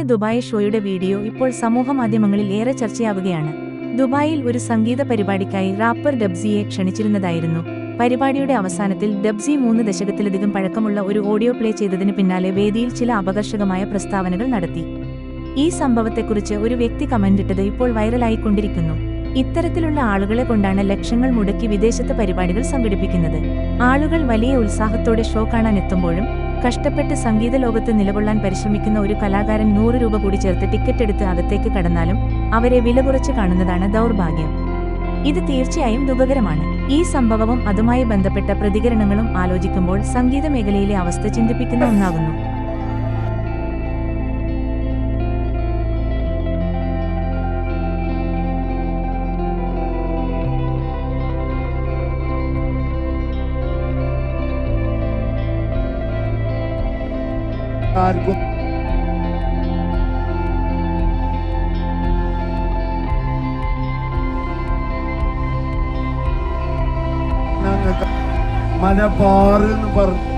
Dubai ഷോയുടെ video ഇപ്പോൾ സമൂഹമാധ്യമങ്ങളിൽ ഏറെ ചർച്ചയാവുകയാണ്. ദുബായിൽ ഒരു സംഗീത പരിപാടിക്കായി റാപ്പർ ഡബ്സിയെ ക്ഷണിച്ചിരുന്നതായിരുന്നു. പരിപാടിയുടെ അവസാനത്തിൽ ഡബ്സി 3 ദശകത്തിലധികം പഴക്കമുള്ള ഒരു ഓഡിയോ പ്ലേ ചെയ്തതിന് പിന്നാലെ വേദിയിൽ ചില അപകർഷകമായ പ്രസ്താവനകൾ നടത്തി. ഈ സംഭവത്തെക്കുറിച്ച് ഒരു വ്യക്തി കമന്റിട്ടത് ഇപ്പോൾ വൈറലായിക്കൊണ്ടിരിക്കുന്നു. ഇത്തരത്തിലുള്ള ആളുകളെ കൊണ്ടാണ് ലക്ഷങ്ങൾ മുടക്കി വിദേശത്ത് പരിപാടികൾ സംഘടിപ്പിക്കുന്നത്. ആളുകൾ വലിയ ഉത്സാഹത്തോടെ ഷോ കാണാനെത്തുമ്പോഴും കഷ്ടപ്പെട്ട് സംഗീത ലോകത്ത് നിലകൊള്ളാൻ പരിശ്രമിക്കുന്ന ഒരു കലാകാരൻ 100 രൂപ കൂടി ചേർത്ത് ടിക്കറ്റ് എടുത്ത് അകത്തേക്ക് കടന്നാലും അവരെ വില കുറച്ച് കാണുന്നതാണ് ദൗർഭാഗ്യം. ഇത് തീർച്ചയായും ദുഃഖകരമാണ്. ഈ സംഭവവും അതുമായി ബന്ധപ്പെട്ട പ്രതികരണങ്ങളും ആലോചിക്കുമ്പോൾ സംഗീത മേഖലയിലെ അവസ്ഥ ചിന്തിപ്പിക്കുന്ന ഒന്നാകുന്നു. മലബാറെന്ന് പറഞ്ഞു